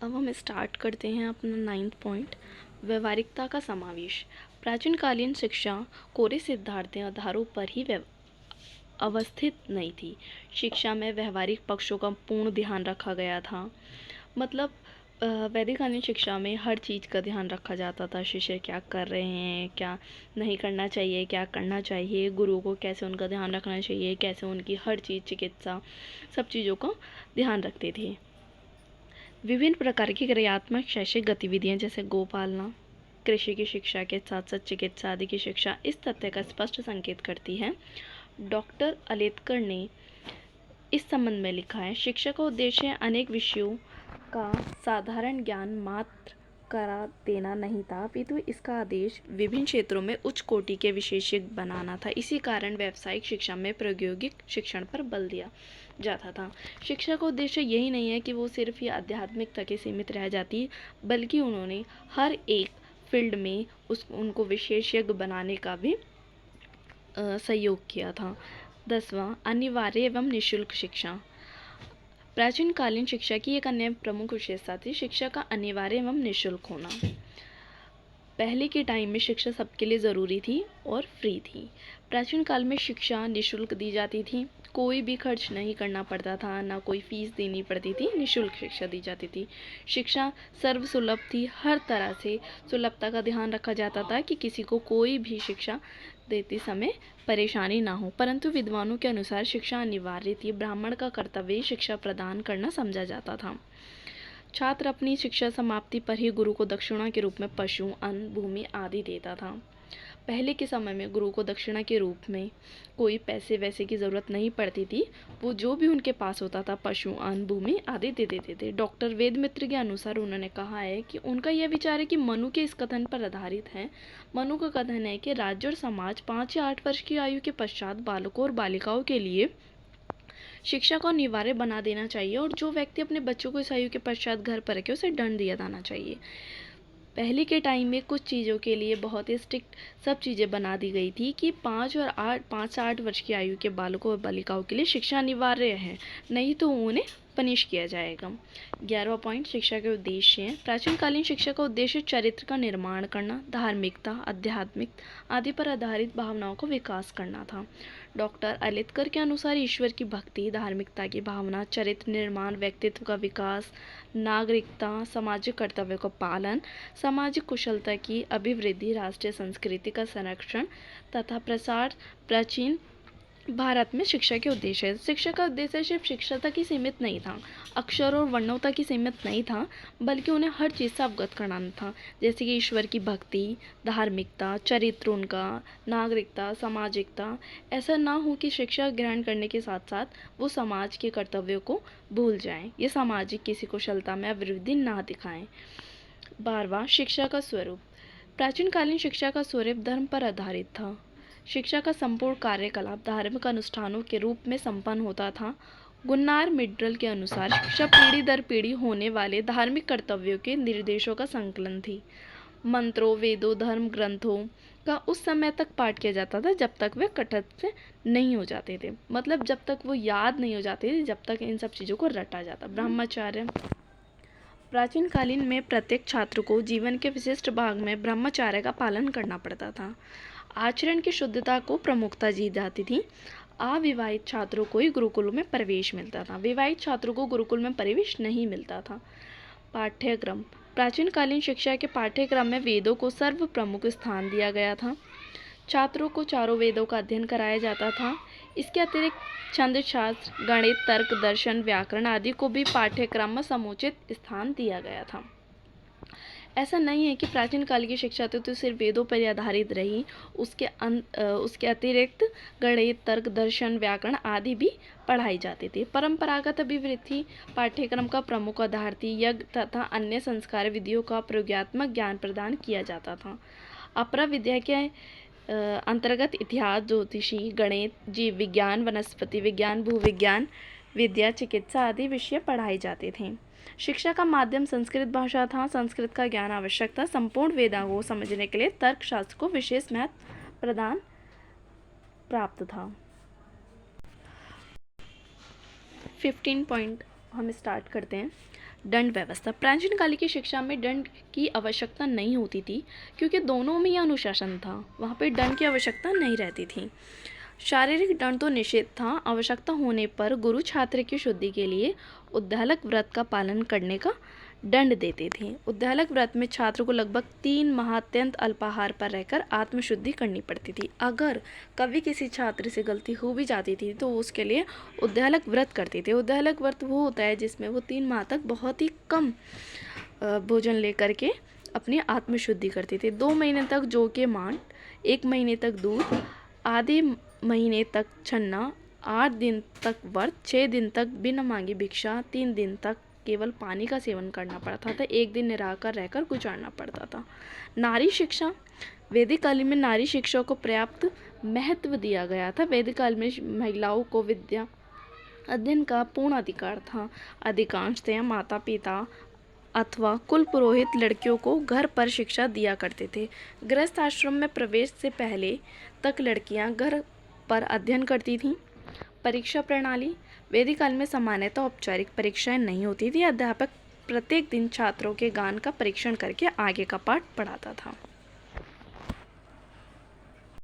अब हम स्टार्ट करते हैं अपना 9th पॉइंट, व्यवहारिकता का समावेश। प्राचीन कालीन शिक्षा कोरे सिद्धांतों आधारों पर ही अवस्थित नहीं थी। शिक्षा में व्यवहारिक पक्षों का पूर्ण ध्यान रखा गया था। मतलब वैदिक कालीन शिक्षा में हर चीज़ का ध्यान रखा जाता था। शिष्य क्या कर रहे हैं, क्या नहीं करना चाहिए, क्या करना चाहिए, गुरु को कैसे उनका ध्यान रखना चाहिए, कैसे उनकी हर चीज़, चिकित्सा, सब चीज़ों का ध्यान रखते थे। विभिन्न प्रकार की क्रियात्मक शैक्षिक गतिविधियाँ जैसे गोपालना, कृषि की शिक्षा के साथ साथ चिकित्सा आदि की शिक्षा इस तथ्य का स्पष्ट संकेत करती है। डॉक्टर अलेटकर ने इस संबंध में लिखा है, शिक्षा का उद्देश्य अनेक विषयों का साधारण ज्ञान मात्र करा देना नहीं था, अपितु इसका आदेश विभिन्न क्षेत्रों में उच्च कोटि के विशेषज्ञ बनाना था। इसी कारण व्यावसायिक शिक्षा में प्रायोगिक शिक्षण पर बल दिया जाता था। शिक्षा का उद्देश्य यही नहीं है कि वो सिर्फ ये आध्यात्मिक तक ही सीमित रह जाती, बल्कि उन्होंने हर एक फील्ड में उनको विशेषज्ञ बनाने का भी सहयोग किया था। 10वां, अनिवार्य एवं निःशुल्क शिक्षा। प्राचीन कालीन शिक्षा की एक अन्य प्रमुख विशेषता थी शिक्षा का अनिवार्य एवं निःशुल्क होना। पहले के टाइम में शिक्षा सबके लिए ज़रूरी थी और फ्री थी। प्राचीन काल में शिक्षा निःशुल्क दी जाती थी, कोई भी खर्च नहीं करना पड़ता था, ना कोई फीस देनी पड़ती थी, निःशुल्क शिक्षा दी जाती थी। शिक्षा सर्वसुलभ थी, हर तरह से सुलभता का ध्यान रखा जाता था कि किसी को कोई भी शिक्षा देते समय परेशानी ना हो। परंतु विद्वानों के अनुसार शिक्षा अनिवार्य थी। ब्राह्मण का कर्तव्य शिक्षा प्रदान करना समझा जाता था। छात्र अपनी शिक्षा समाप्ति पर ही गुरु को दक्षिणा के रूप में पशु, अन्न, भूमि आदि देता था। पहले के समय में गुरु को दक्षिणा के रूप में कोई पैसे वैसे की ज़रूरत नहीं पड़ती थी। वो जो भी उनके पास होता था, पशु, अन्न, भूमि आदि दे देते थे। डॉक्टर वेदमित्र के अनुसार उन्होंने कहा है कि उनका यह विचार है कि मनु के इस कथन पर आधारित है। मनु का कथन है कि राज्य और समाज 5 या 8 वर्ष की आयु के पश्चात बालकों और बालिकाओं के लिए शिक्षा को अनिवार्य बना देना चाहिए और जो व्यक्ति अपने बच्चों को इस आयु के पश्चात घर पर रखे उसे दंड दिया जाना चाहिए। पहले के टाइम में कुछ चीज़ों के लिए बहुत ही स्ट्रिक्ट सब चीज़ें बना दी गई थी कि 5 से 8 वर्ष की आयु के बालकों और बालिकाओं के लिए शिक्षा अनिवार्य है, नहीं तो उन्हें पनिश किया जाएगा। 11वां पॉइंट, शिक्षा के उद्देश्य हैं। प्राचीन कालीन शिक्षा का उद्देश्य चरित्र का निर्माण करना, धार्मिकता, आध्यात्मिक आदि पर आधारित भावनाओं को विकास करना था। डॉक्टर अलेटकर के अनुसार ईश्वर की भक्ति, धार्मिकता की भावना, चरित्र निर्माण, व्यक्तित्व का विकास, नागरिकता, सामाजिक कर्तव्यों का पालन, सामाजिक कुशलता की अभिवृद्धि, राष्ट्रीय संस्कृति का संरक्षण तथा प्रसार प्राचीन भारत में शिक्षा के उद्देश्य है। शिक्षा का उद्देश्य सिर्फ शिक्षा तक ही सीमित नहीं था, अक्षर और वर्णों तक ही सीमित नहीं था, बल्कि उन्हें हर चीज़ से अवगत कराना था, जैसे कि ईश्वर की भक्ति, धार्मिकता, चरित्र उनका, नागरिकता, सामाजिकता। ऐसा ना हो कि शिक्षा ग्रहण करने के साथ साथ वो समाज के कर्तव्यों को भूल जाएं, ये सामाजिक किसी कुशलता में अभिवृद्धि ना दिखाएं। 12वां, शिक्षा का स्वरूप। प्राचीन कालीन शिक्षा का स्वरूप धर्म पर आधारित था। शिक्षा का संपूर्ण कार्यकलाप धार्मिक अनुष्ठानों के रूप में संपन्न होता था। गुन्नार मिड्रल के अनुसार शिक्षा पीढ़ी दर पीढ़ी होने वाले धार्मिक कर्तव्यों के निर्देशों का संकलन थी। मंत्रों, वेदों, धर्म ग्रंथों का उस समय तक पाठ किया जाता था जब तक वे कंठस्थ नहीं हो जाते थे, मतलब जब तक वो याद नहीं हो जाते थे, जब तक इन सब चीज़ों को रटा जाता। ब्रह्मचर्य। प्राचीन कालीन में प्रत्येक छात्र को जीवन के विशिष्ट भाग में ब्रह्मचर्य का पालन करना पड़ता था। आचरण की शुद्धता को प्रमुखता दी जाती थी। अविवाहित छात्रों को ही गुरुकुल में प्रवेश मिलता था, विवाहित छात्रों को गुरुकुल में प्रवेश नहीं मिलता था। पाठ्यक्रम। प्राचीन कालीन शिक्षा के पाठ्यक्रम में वेदों को सर्व प्रमुख स्थान दिया गया था। छात्रों को चारों वेदों का अध्ययन कराया जाता था। इसके अतिरिक्त छंद शास्त्र, गणित, तर्क, दर्शन, व्याकरण आदि को भी पाठ्यक्रम में समुचित स्थान दिया गया था। ऐसा नहीं है कि प्राचीन काल की शिक्षा तो सिर्फ वेदों पर आधारित रही, उसके अतिरिक्त गणित, तर्क, दर्शन, व्याकरण आदि भी पढ़ाई जाती थी। परंपरागत अभिवृत्ति पाठ्यक्रम का प्रमुख आधार थी। यज्ञ तथा अन्य संस्कार विधियों का प्रयोगात्मक ज्ञान प्रदान किया जाता था। अपरा विद्या के अंतर्गत इतिहास, ज्योतिषी, गणित, जीव विज्ञान, वनस्पति विज्ञान, भूविज्ञान विद्या, चिकित्सा आदि विषय पढ़ाए जाते थे। शिक्षा का माध्यम संस्कृत भाषा था। संस्कृत का ज्ञान आवश्यक था। संपूर्ण वेदांगों को समझने के लिए तर्कशास्त्र को विशेष महत्व प्रदान प्राप्त था। 15 पॉइंट हम स्टार्ट करते हैं। दंड व्यवस्था। प्राचीन काल की शिक्षा में दंड की आवश्यकता नहीं होती थी, क्योंकि दोनों में ही अनुशासन था, वहाँ पे दंड की आवश्यकता नहीं रहती थी। शारीरिक दंड तो निषेध था, आवश्यकता होने पर गुरु छात्र की शुद्धि के लिए उद्दालक व्रत का पालन करने का दंड देते थे। उद्दालक व्रत में छात्र को लगभग 3 माह अत्यंत अल्पाहार पर रहकर आत्मशुद्धि करनी पड़ती थी। अगर कभी किसी छात्र से गलती हो भी जाती थी तो उसके लिए उद्दालक व्रत करते थे। उद्दालक व्रत वो होता है जिसमें वो 3 माह तक बहुत ही कम भोजन लेकर के अपनी आत्मशुद्धि करते थे। 2 महीने तक जौ के मांड, 1 महीने तक दूध, आधे महीने तक छन्ना, 8 दिन तक व्रत, 6 दिन तक बिना मांगी भिक्षा, 3 दिन तक केवल पानी का सेवन करना पड़ता था, 1 दिन निराहार रहकर गुजारना पड़ता था। नारी शिक्षा। वैदिक काल में नारी शिक्षा को पर्याप्त महत्व दिया गया था। वैदिक काल में महिलाओं को विद्या अध्ययन का पूर्ण अधिकार था। अधिकांशतः माता पिता अथवा कुल पुरोहित लड़कियों को घर पर शिक्षा दिया करते थे। गृहस्थ आश्रम में प्रवेश से पहले तक लड़कियां घर पर अध्ययन करती थीं। परीक्षा प्रणाली। वैदिक काल में सामान्यतः औपचारिक परीक्षाएं नहीं होती थी। अध्यापक प्रत्येक दिन छात्रों के ज्ञान का परीक्षण करके आगे का पाठ पढ़ाता था।